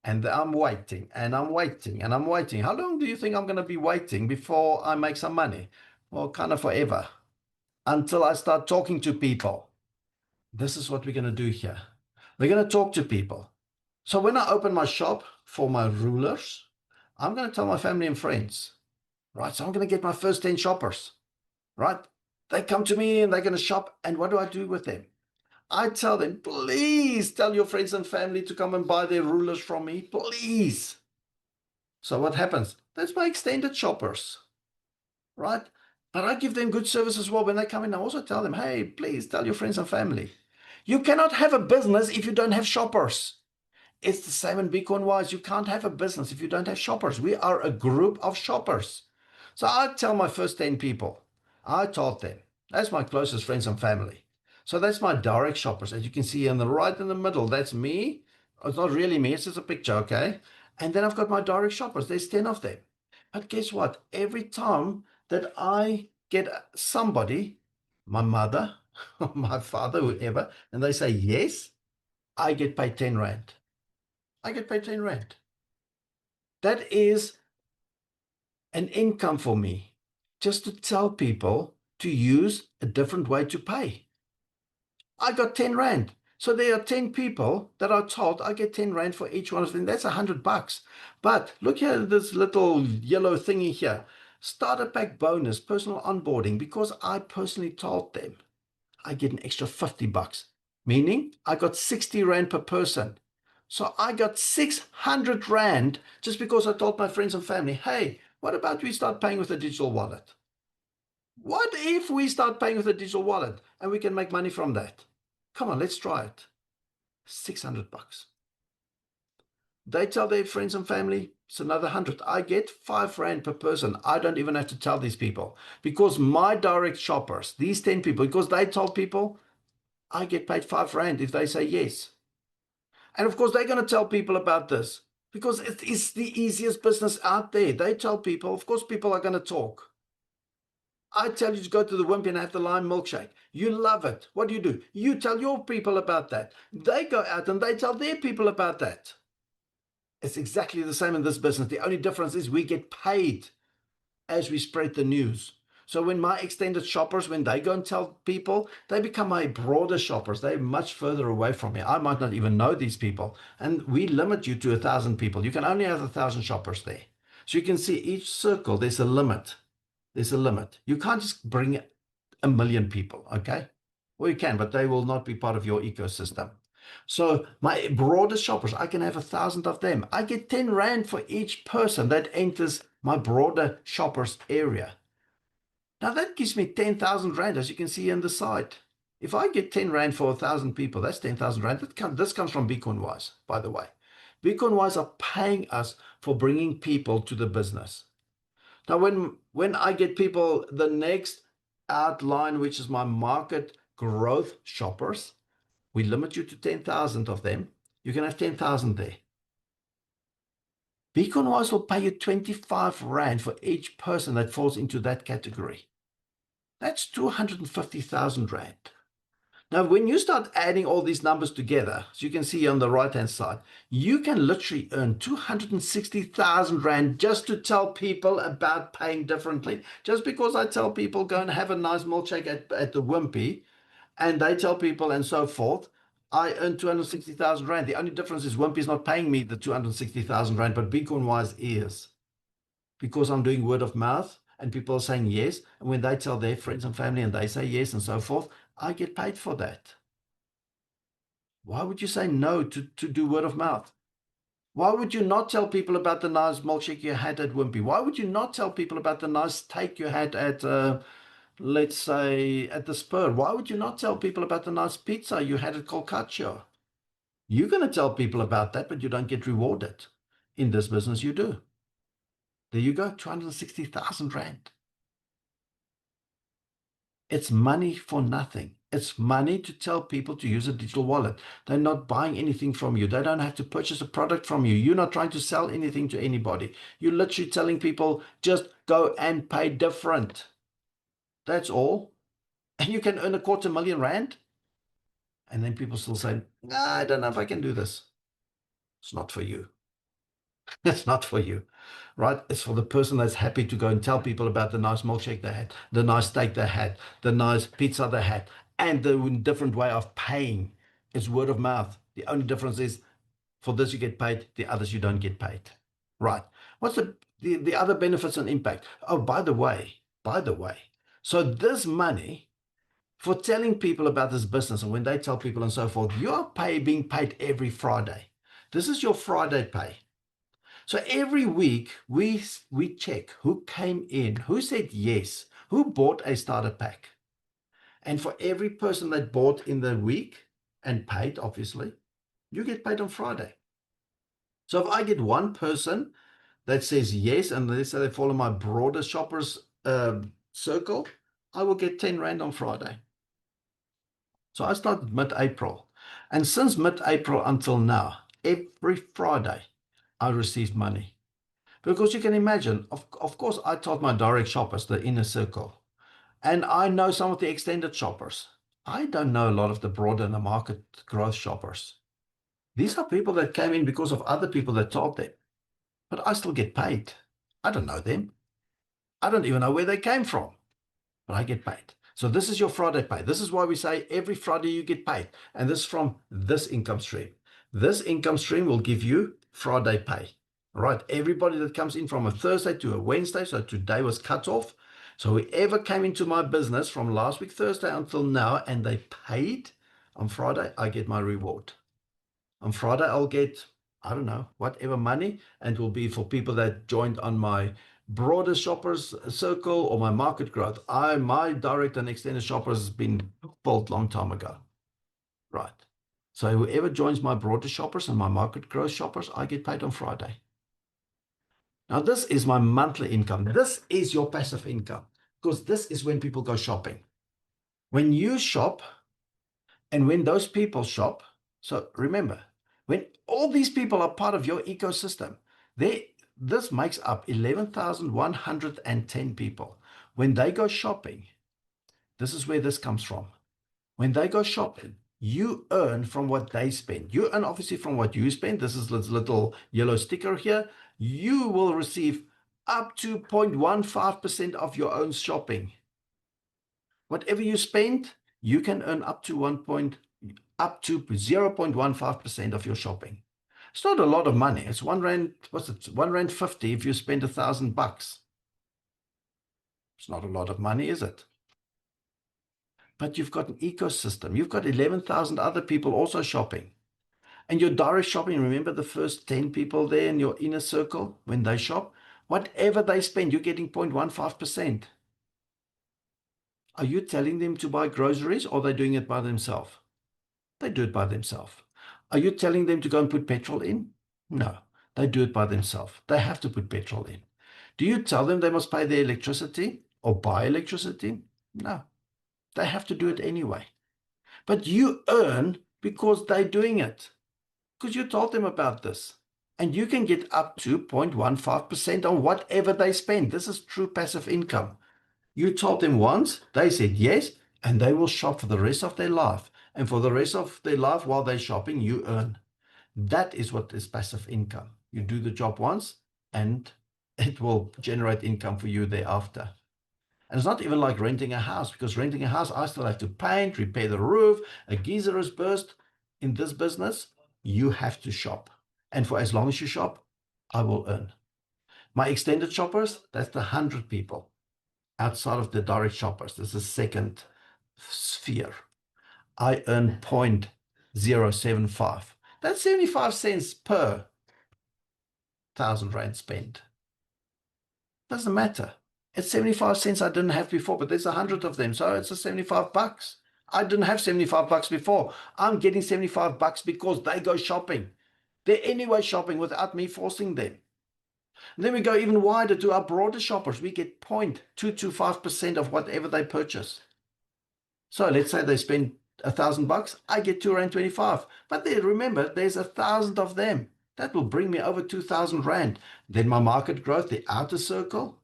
And I'm waiting and I'm waiting and I'm waiting. How long do you think I'm going to be waiting before I make some money? Well, kind of forever, until I start talking to people. This is what we're going to do here. We're going to talk to people. So when I open my shop for my rulers, I'm going to tell my family and friends, right? So I'm going to get my first 10 shoppers, right? They come to me and they're going to shop. And what do I do with them? I tell them, please tell your friends and family to come and buy their rulers from me, please. So what happens? That's my extended shoppers, right? But I give them good service as well. When they come in, I also tell them, hey, please tell your friends and family. You cannot have a business if you don't have shoppers. It's the same in BeeCoinWise. You can't have a business if you don't have shoppers. We are a group of shoppers. So I tell my first 10 people, I told them, that's my closest friends and family. So that's my direct shoppers. As you can see in the right in the middle, that's me. It's not really me, it's just a picture, okay? And then I've got my direct shoppers. There's 10 of them. But guess what? Every time that I get somebody, my mother, my father, whoever, and they say yes, I get paid 10 Rand. I get paid 10 Rand. That is an income for me, just to tell people to use a different way to pay. I got 10 Rand. So there are 10 people that are told I get 10 Rand for each one of them. That's $100. But look here at this little yellow thingy here. Starter pack bonus, personal onboarding, because I personally told them I get an extra $50, meaning I got 60 Rand per person. So I got 600 Rand just because I told my friends and family, hey, what about we start paying with a digital wallet? What if we start paying with a digital wallet and we can make money from that? Come on, let's try it. $600. They tell their friends and family, it's another 100. I get R5 per person. I don't even have to tell these people because my direct shoppers, these 10 people, because they told people, I get paid R5 if they say yes. And of course, they're going to tell people about this because it is the easiest business out there. They tell people, of course, people are going to talk. I tell you to go to the Wimpy and have the lime milkshake. You love it. What do? You tell your people about that. They go out and they tell their people about that. It's exactly the same in this business. The only difference is we get paid as we spread the news. So when my extended shoppers, when they go and tell people, they become my broader shoppers. They're much further away from me. I might not even know these people. And we limit you to 1,000 people. You can only have 1,000 shoppers there. So you can see each circle, there's a limit. There's a limit. You can't just bring 1,000,000 people, okay? Well, you can, but they will not be part of your ecosystem. So my broader shoppers, I can have 1,000 of them. I get 10 Rand for each person that enters my broader shoppers area. Now that gives me 10,000 Rand, as you can see on the side. If I get 10 Rand for 1,000 people, that's 10,000 Rand. This comes from BeeCoinWise, by the way. BeeCoinWise are paying us for bringing people to the business. Now, when I get people, the next outline, which is my market growth shoppers, we limit you to 10,000 of them. You can have 10,000 there. BeeCoinWise will pay you 25 Rand for each person that falls into that category. That's 250,000 Rand. Now, when you start adding all these numbers together, as you can see on the right-hand side, you can literally earn 260,000 Rand just to tell people about paying differently. Just because I tell people go and have a nice milkshake at the Wimpy, and they tell people and so forth, I earn 260,000 Rand. The only difference is Wimpy is not paying me the 260,000 Rand, but BeeCoinWise is. Because I'm doing word of mouth and people are saying yes. And when they tell their friends and family and they say yes and so forth, I get paid for that. Why would you say no to do word of mouth? Why would you not tell people about the nice milkshake you had at Wimpy? Why would you not tell people about the nice steak you had at, let's say, at the Spur? Why would you not tell people about the nice pizza you had at Colcaccio? You're going to tell people about that, but you don't get rewarded. In this business, you do. There you go, 260,000 Rand. It's money for nothing. It's money to tell people to use a digital wallet. They're not buying anything from you. They don't have to purchase a product from you. You're not trying to sell anything to anybody. You're literally telling people, just go and pay different. That's all. And you can earn 250,000 Rand. And then people still say, nah, I don't know if I can do this. It's not for you. It's not for you, right? It's for the person that's happy to go and tell people about the nice milkshake they had, the nice steak they had, the nice pizza they had, and the different way of paying. It's word of mouth. The only difference is for this you get paid, the others you don't get paid. Right. What's the other benefits and impact? Oh, by the way, so this money for telling people about this business and when they tell people and so forth, you are being paid every Friday. This is your Friday pay. So every week we check who came in, who said yes, who bought a starter pack. And for every person that bought in the week and paid, obviously, you get paid on Friday. So if I get one person that says yes, and they say they follow my broader shoppers circle, I will get 10 Rand on Friday. So I started mid-April. And since mid-April until now, every Friday, I received money. Because you can imagine, of course, I told my direct shoppers, the inner circle, and I know some of the extended shoppers. I don't know a lot of the broader and the market growth shoppers. These are people that came in because of other people that told them, but I still get paid. I don't know them. I don't even know where they came from, but I get paid. So this is your Friday pay. This is why we say every Friday you get paid. And this is from this income stream. This income stream will give you Friday pay. Right, everybody that comes in from a Thursday to a Wednesday, so today was cut off. So whoever came into my business from last week Thursday until now and they paid on Friday, I get my reward. On Friday, I'll get, I don't know, whatever money, and it will be for people that joined on my broader shoppers circle or my market growth. My direct and extended shoppers has been built long time ago. Right. So whoever joins my broader shoppers and my market growth shoppers, I get paid on Friday. Now, this is my monthly income. This is your passive income, because this is when people go shopping. When you shop and when those people shop, so remember, when all these people are part of your ecosystem, this makes up 11,110 people. When they go shopping, this is where this comes from. When they go shopping, you earn from what they spend. You earn obviously from what you spend. This is this little yellow sticker here. You will receive up to 0.15% of your own shopping. Whatever you spend, you can earn up to 0.15% of your shopping. It's not a lot of money. It's 1 rand, what's it? 1 rand 50 if you spend $1,000. It's not a lot of money, is it? But you've got an ecosystem. You've got 11,000 other people also shopping. And your direct shopping, remember the first 10 people there in your inner circle, when they shop, whatever they spend, you're getting 0.15%. Are you telling them to buy groceries, or are they doing it by themselves? They do it by themselves. Are you telling them to go and put petrol in? No, they do it by themselves. They have to put petrol in. Do you tell them they must pay their electricity or buy electricity? No, they have to do it anyway. But you earn because they're doing it, because you told them about this. And you can get up to 0.15% on whatever they spend. This is true passive income. You told them once, they said yes, and they will shop for the rest of their life. And for the rest of their life while they're shopping, you earn. That is what is passive income. You do the job once, and it will generate income for you thereafter. And it's not even like renting a house, because renting a house, I still have to paint, repair the roof, a geyser is burst. In this business, you have to shop. And for as long as you shop, I will earn. My extended shoppers, that's the 100 people outside of the direct shoppers. This is second sphere. I earn 0.075. That's 75 cents per 1,000 rand spent. Doesn't matter. It's 75 cents I didn't have before, but there's 100 of them, so it's a $75. I didn't have $75 before. I'm getting $75 because they go shopping. They're anyway shopping without me forcing them. And then we go even wider to our broader shoppers. We get 0.225% of whatever they purchase. So let's say they spend $1,000, I get 2.25 rand. But then remember, there's 1,000 of them. That will bring me over 2,000 rand. Then my market growth, the outer circle,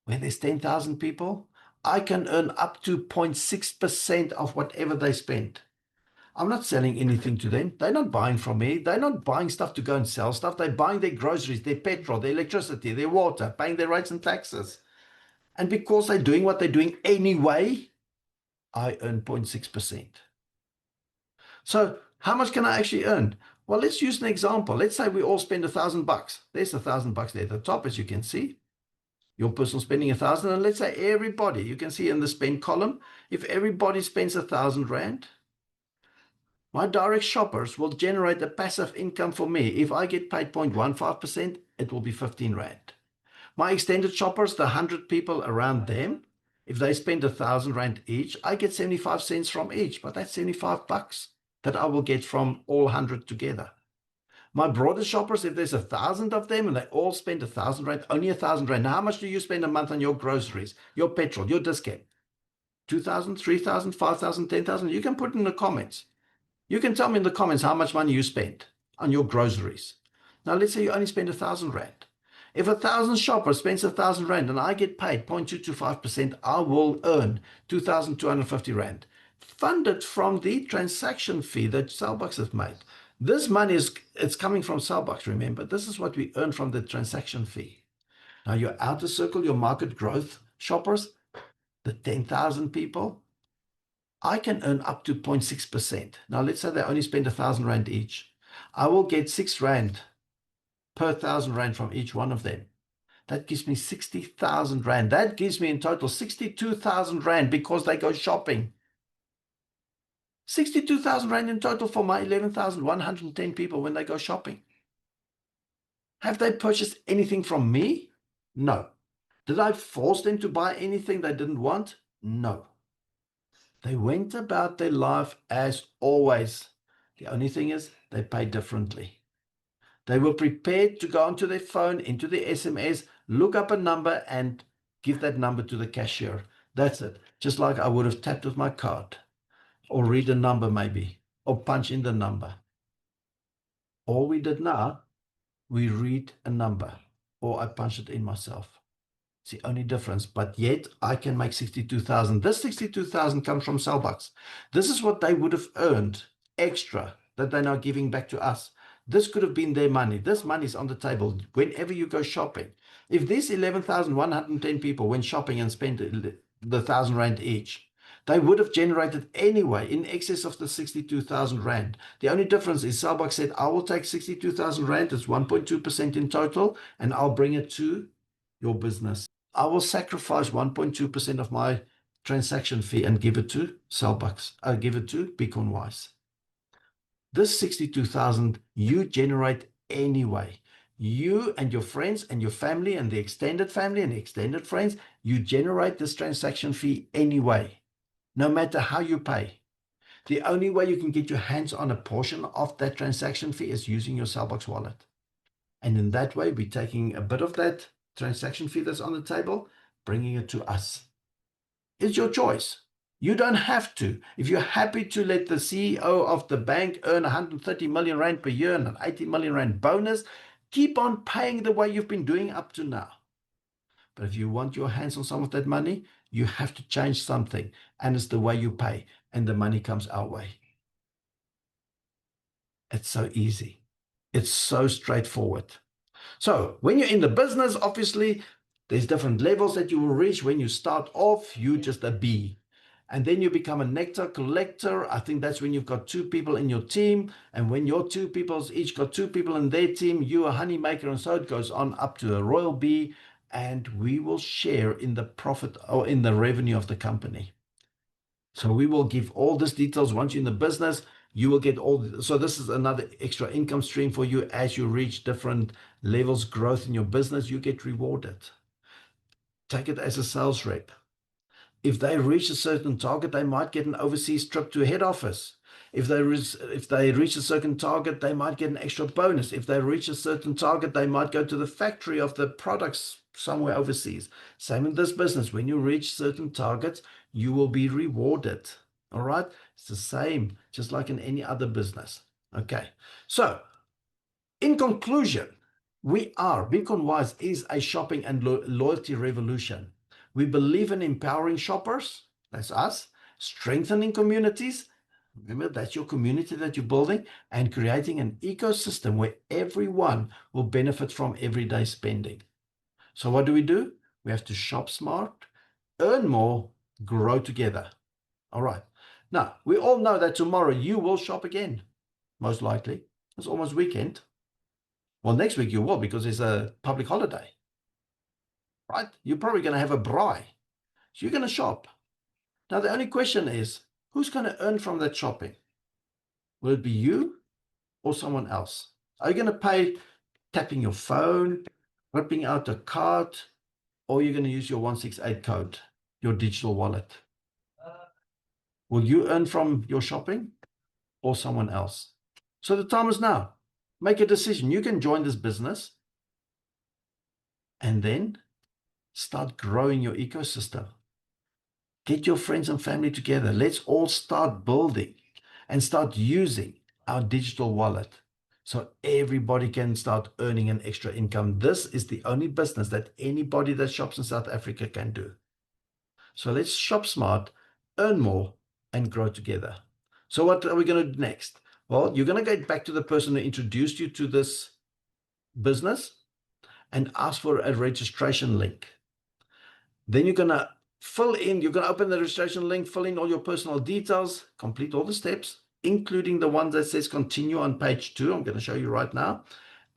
when there's 10,000 people, I can earn up to 0.6% of whatever they spend. I'm not selling anything to them. They're not buying from me. They're not buying stuff to go and sell stuff. They're buying their groceries, their petrol, their electricity, their water, paying their rates and taxes. And because they're doing what they're doing anyway, I earn 0.6%. So how much can I actually earn? Well, let's use an example. Let's say we all spend $1,000. There's $1,000 there at the top, as you can see. Your personal spending 1,000, and let's say everybody, you can see in the spend column, if everybody spends 1,000 rand, my direct shoppers will generate a passive income for me. If I get paid 0.15%, it will be 15 rand. My extended shoppers, the 100 people around them, if they spend 1,000 rand each, I get 75 cents from each, but that's $75 that I will get from all 100 together. My broader shoppers, if there's 1,000 of them and they all spend 1,000 rand, only 1,000 rand. Now, how much do you spend a month on your groceries, your petrol, your discount? 2,000, 3,000, 5,000, 10,000? You can put in the comments. You can tell me in the comments how much money you spend on your groceries. Now, let's say you only spend 1,000 rand. If 1,000 shoppers spends 1,000 rand and I get paid 0.225%, I will earn 2,250 rand, funded from the transaction fee that Cellbucks has made. This money it's coming from Cellbucks, remember. This is what we earn from the transaction fee. Now, your outer circle, your market growth shoppers, the 10,000 people, I can earn up to 0.6%. Now, let's say they only spend 1,000 rand each. I will get 6 rand per 1,000 rand from each one of them. That gives me 60,000 rand. That gives me in total 62,000 rand because they go shopping. 62,000 rand in total for my 11,110 people when they go shopping. Have they purchased anything from me? No. Did I force them to buy anything they didn't want? No. They went about their life as always, The only thing is they pay differently. They were prepared to go onto their phone, into the SMS, look up a number and give that number to the cashier. That's it. Just like I would have tapped with my card or read a number maybe or punch in the number. All we did now, we read a number or I punch it in myself. It's the only difference, but yet I can make 62,000. This 62,000 comes from Sellbucks. This is what they would have earned extra that they're now giving back to us. This could have been their money. This money is on the table whenever you go shopping. If these 11,110 people went shopping and spent the 1,000 Rand each, they would have generated anyway in excess of the 62,000 Rand. The only difference is Sellbucks said, I will take 62,000 Rand, it's 1.2% in total, and I'll bring it to your business. I will sacrifice 1.2% of my transaction fee and give it to Sellbucks. I give it to BeeCoinWise. This 62,000 you generate anyway. You and your friends and your family and the extended family and the extended friends, you generate this transaction fee anyway, no matter how you pay. The only way you can get your hands on a portion of that transaction fee is using your Sellbucks wallet. And in that way, we're taking a bit of that transaction fee that's on the table, bringing it to us. It's your choice. You don't have to. If you're happy to let the CEO of the bank earn 130 million Rand per year and an 80 million Rand bonus, keep on paying the way you've been doing up to now. But if you want your hands on some of that money, you have to change something. And it's the way you pay. And the money comes our way. It's so easy. It's so straightforward. So when you're in the business, obviously, there's different levels that you will reach. When you start off, you're just a bee. And then you become a nectar collector. I think that's when you've got 2 people in your team. And when your 2 people's each got 2 people in their team, you a honey maker, and so it goes on up to a royal bee. And we will share in the profit or in the revenue of the company. So we will give all these details once you're in the business. You will get all. So this is another extra income stream for you as you reach different levels, growth in your business. You get rewarded. Take it as a sales rep. If they reach a certain target, they might get an overseas trip to a head office. If they reach a certain target, they might get an extra bonus. If they reach a certain target, they might go to the factory of the products somewhere overseas. Same in this business. When you reach certain targets, you will be rewarded. All right. It's the same, just like in any other business. Okay. So in conclusion, BeeCoinWise is a shopping and loyalty revolution. We believe in empowering shoppers, that's us, strengthening communities, remember that's your community that you're building, and creating an ecosystem where everyone will benefit from everyday spending. So what do? We have to shop smart, earn more, grow together. All right. Now, we all know that tomorrow you will shop again, most likely. It's almost weekend. Well, next week you will because it's a public holiday. Right? You're probably going to have a braai. So you're going to shop. Now, the only question is, who's going to earn from that shopping? Will it be you or someone else? Are you going to pay tapping your phone, whipping out a card, or are you going to use your 168 code, your digital wallet? Will you earn from your shopping or someone else? So the time is now. Make a decision. You can join this business and then start growing your ecosystem. Get your friends and family together. Let's all start building and start using our digital wallet so everybody can start earning an extra income. This is the only business that anybody that shops in South Africa can do. So let's shop smart, earn more, and grow together. So what are we going to do next? Well, you're going to go back to the person who introduced you to this business and ask for a registration link. Then you're going to you're going to open the registration link, fill in all your personal details, complete all the steps, including the one that says continue on page 2. I'm going to show you right now.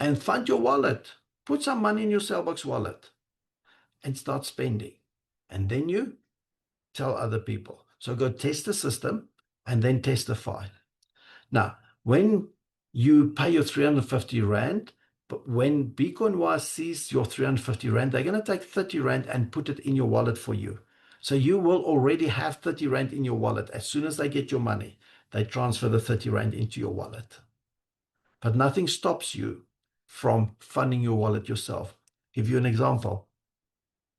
And find your wallet. Put some money in your Sellbucks wallet and start spending. And then you tell other people. So go test the system and then testify. Now, when you pay your 350 Rand, but when BeeCoinWise sees your 350 Rand, they're going to take 30 Rand and put it in your wallet for you. So you will already have 30 Rand in your wallet as soon as they get your money. they transfer the 30 Rand into your wallet. But nothing stops you from funding your wallet yourself. Give you an example.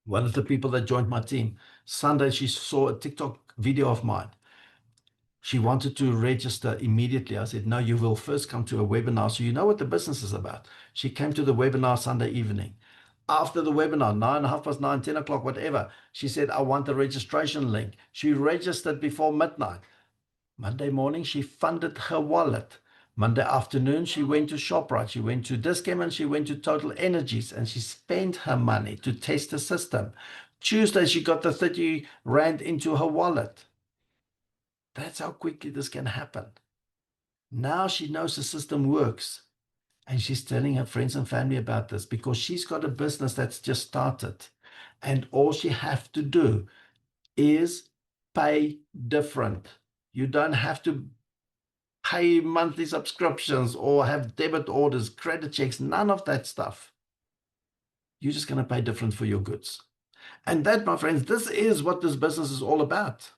One of the people that joined my team, Sunday, she saw a TikTok video of mine. She wanted to register immediately. I said, no, you will first come to a webinar so you know what the business is about. She came to the webinar Sunday evening. After the webinar, 9, 9:30, 10 o'clock, whatever, she said, I want the registration link. She registered before midnight. Monday morning, she funded her wallet. Monday afternoon, she went to ShopRite, she went to Discam, and she went to Total Energies, and she spent her money to test the system. Tuesday, she got the 30 Rand into her wallet. That's how quickly this can happen. Now she knows the system works, and she's telling her friends and family about this because she's got a business that's just started, and all she has to do is pay different. You don't have to pay monthly subscriptions or have debit orders, credit checks, none of that stuff. You're just going to pay different for your goods. And that, my friends, this is what this business is all about.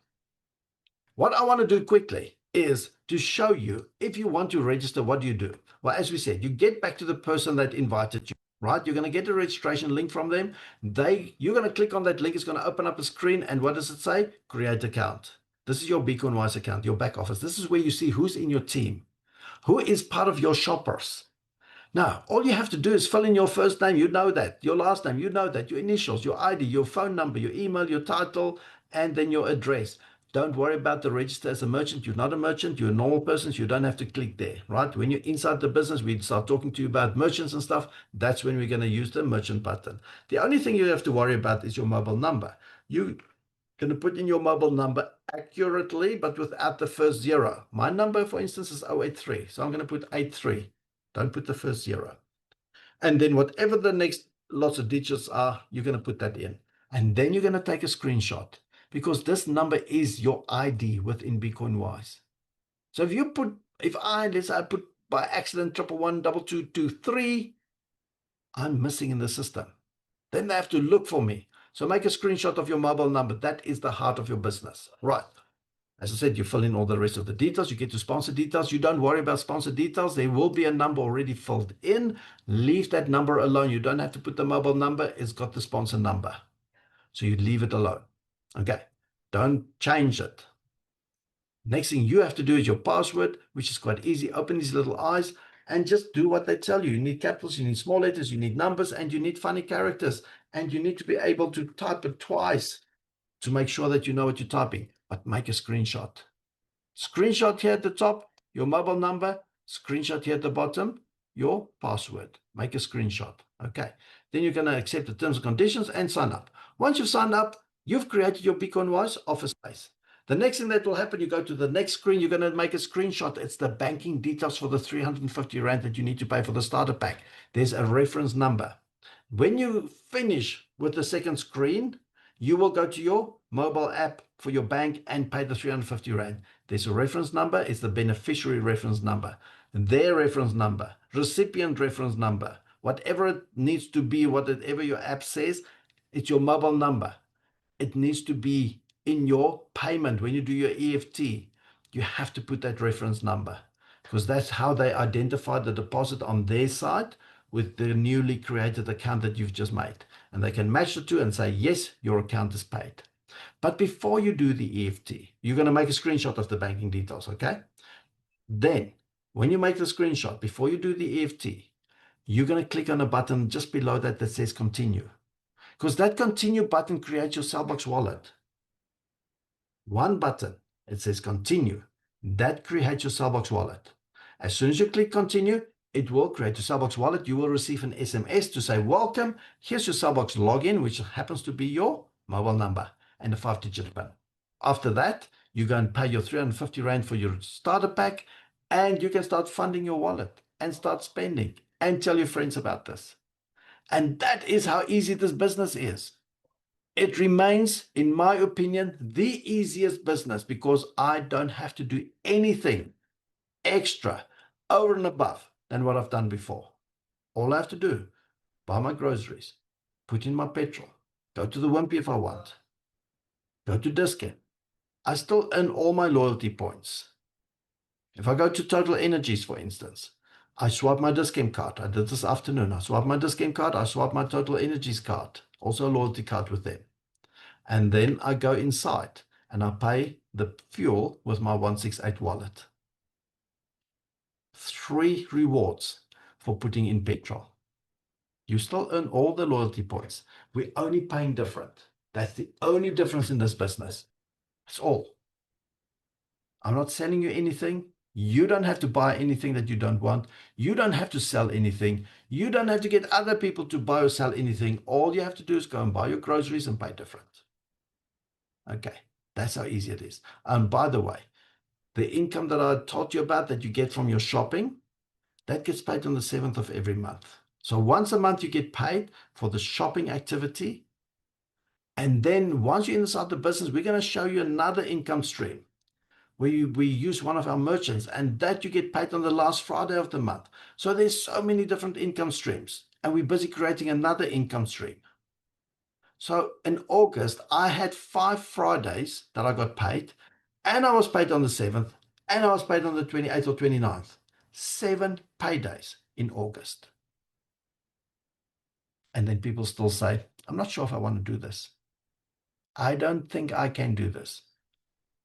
What I want to do quickly is to show you, if you want to register, what do you do? Well, as we said, you get back to the person that invited you, right? You're going to get a registration link from them. You're going to click on that link. It's going to open up a screen. And what does it say? Create account. This is your BeeCoinWise account, your back office. This is where you see who's in your team, who is part of your shoppers. Now, all you have to do is fill in your first name, you know that, your last name, you know that, your initials, your ID, your phone number, your email, your title, and then your address. Don't worry about the register as a merchant. You're not a merchant, you're a normal person, so you don't have to click there, right? When you're inside the business, we start talking to you about merchants and stuff. That's when we're going to use the merchant button. The only thing you have to worry about is your mobile number. You're going to put in your mobile number accurately, but without the first zero. My number, for instance, is 083, so I'm going to put 83. Don't put the first zero. And then whatever the next lots of digits are, you're going to put that in. And then you're going to take a screenshot because this number is your ID within BeeCoinWise. So let's say I put by accident 1112223, I'm missing in the system. Then they have to look for me. So make a screenshot of your mobile number. That is the heart of your business. Right. As I said, you fill in all the rest of the details. You get to sponsor details. You don't worry about sponsor details. There will be a number already filled in. Leave that number alone. You don't have to put the mobile number. It's got the sponsor number. So you leave it alone. Okay. Don't change it. Next thing you have to do is your password, which is quite easy. Open these little eyes and just do what they tell you. You need capitals, you need small letters, you need numbers, and you need funny characters. And you need to be able to type it twice to make sure that you know what you're typing. But make a screenshot. Screenshot here at the top, your mobile number. Screenshot here at the bottom, your password. Make a screenshot. Okay. Then you're going to accept the terms and conditions and sign up. Once you've signed up, you've created your BeeCoinWise office space. The next thing that will happen, you go to the next screen, you're going to make a screenshot. It's the banking details for the 350 Rand that you need to pay for the starter pack. There's a reference number. When you finish with the second screen, you will go to your mobile app for your bank and pay the 350 Rand. There's a reference number. It's the beneficiary reference number, their reference number, recipient reference number, whatever it needs to be, whatever your app says, it's your mobile number. It needs to be in your payment. When you do your EFT, you have to put that reference number because that's how they identify the deposit on their side with the newly created account that you've just made. And they can match the two and say, yes, your account is paid. But before you do the EFT, you're going to make a screenshot of the banking details, okay? Then, when you make the screenshot, before you do the EFT, you're going to click on a button just below that that says continue. Because that continue button creates your Cellbox wallet. One button, it says continue. That creates your Cellbox wallet. As soon as you click continue, it will create your Cellbox wallet. You will receive an SMS to say, welcome, here's your Cellbox login, which happens to be your mobile number and a 5-digit PIN. After that, you go and pay your 350 Rand for your starter pack, and you can start funding your wallet and start spending and tell your friends about this. And that is how easy this business is. It remains, in my opinion, the easiest business because I don't have to do anything extra over and above than what I've done before. All I have to do, buy my groceries, put in my petrol, go to the Wimpy if I want, go to Discount. I still earn all my loyalty points. If I go to Total Energies, for instance, I swipe my discount card. I did this afternoon. I swipe my discount card. I swipe my Total Energies card, also a loyalty card with them. And then I go inside and I pay the fuel with my 168 wallet. 3 rewards for putting in petrol. You still earn all the loyalty points. We're only paying different. That's the only difference in this business. That's all. I'm not selling you anything. You don't have to buy anything that you don't want. You don't have to sell anything. You don't have to get other people to buy or sell anything. All you have to do is go and buy your groceries and pay different. Okay, that's how easy it is. And by the way, the income that I told you about that you get from your shopping, that gets paid on the 7th of every month. So once a month you get paid for the shopping activity. And then once you're inside the business, we're going to show you another income stream where we use one of our merchants, and that you get paid on the last Friday of the month. So there's so many different income streams, and we're busy creating another income stream. So in August, I had 5 Fridays that I got paid, and I was paid on the 7th, and I was paid on the 28th or 29th. 7 paydays in August. And then people still say, I'm not sure if I want to do this. I don't think I can do this.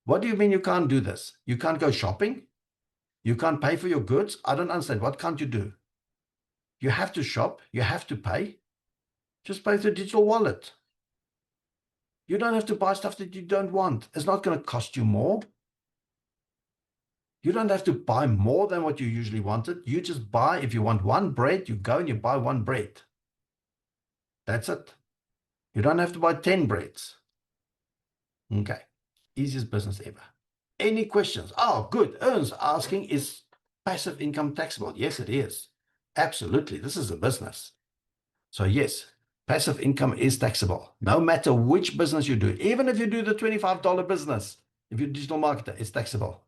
What do you mean you can't do this? You can't go shopping? You can't pay for your goods? I don't understand. What can't you do? You have to shop. You have to pay. Just pay through digital wallet. You don't have to buy stuff that you don't want. It's not going to cost you more. You don't have to buy more than what you usually wanted. You just buy, if you want 1 bread, you go and you buy 1 bread. That's it. You don't have to buy 10 breads. Okay. Easiest business ever. Any questions? Oh, good. Ern's asking, is passive income taxable? Yes, it is. Absolutely. This is a business. So yes, passive income is taxable. No matter which business you do. Even if you do the $25 business, if you're a digital marketer, it's taxable.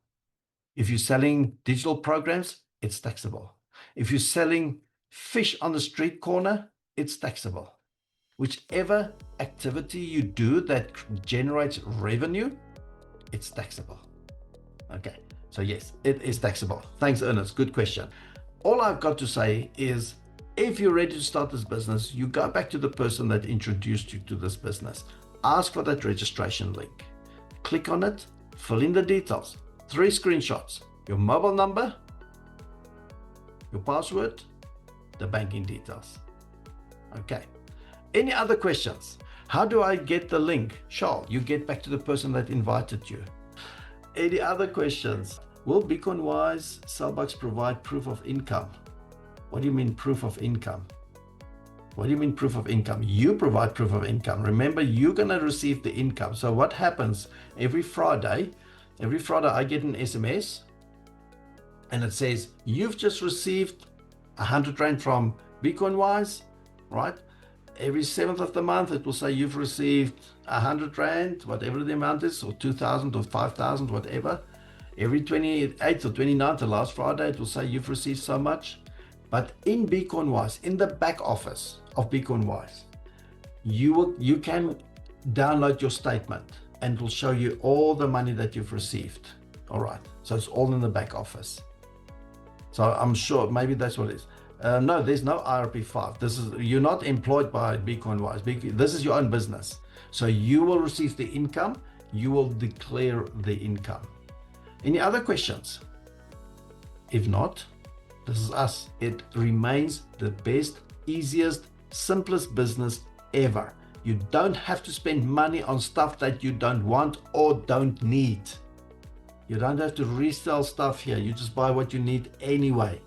If you're selling digital programs, it's taxable. If you're selling fish on the street corner, it's taxable. Whichever activity you do that generates revenue, it's taxable. Okay, so yes, it is taxable. Thanks, Ernest. Good question. All I've got to say is, if you're ready to start this business, you go back to the person that introduced you to this business. Ask for that registration link. Click on it, fill in the details. 3 screenshots. Your mobile number, your password, the banking details. Okay. Any other questions? How do I get the link? Sure, you get back to the person that invited you. Any other questions? Will BeeCoinWise Sellbucks provide proof of income? What do you mean proof of income? What do you mean proof of income? You provide proof of income. Remember, you're going to receive the income. So what happens every Friday I get an SMS and it says, you've just received 100 Rand from BeeCoinWise, right? Every 7th of the month, it will say you've received 100 Rand, whatever the amount is, or 2,000 or 5,000, whatever. Every 28th or 29th, the last Friday, it will say you've received so much. But in BeeCoinWise, in the back office of BeeCoinWise, you can download your statement and it will show you all the money that you've received. All right, so it's all in the back office. So I'm sure maybe that's what it is. No, there's no IRP5. You're not employed by BeeCoinWise. This is your own business. So you will receive the income. You will declare the income. Any other questions? If not, this is us. It remains the best, easiest, simplest business ever. You don't have to spend money on stuff that you don't want or don't need. You don't have to resell stuff here. You just buy what you need anyway.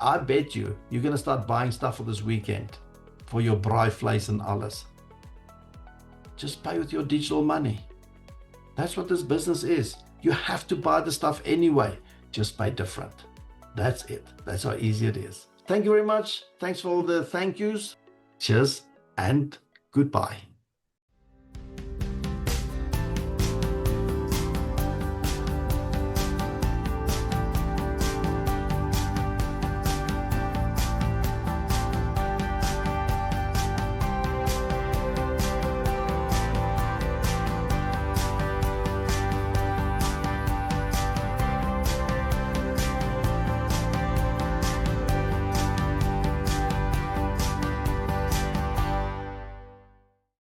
I bet you're gonna start buying stuff for this weekend for your braaivleis and alles. Just pay with your digital money. That's what this business is. You have to buy the stuff anyway. Just pay different. That's it. That's how easy it is. Thank you very much. Thanks for all the thank yous. Cheers and goodbye.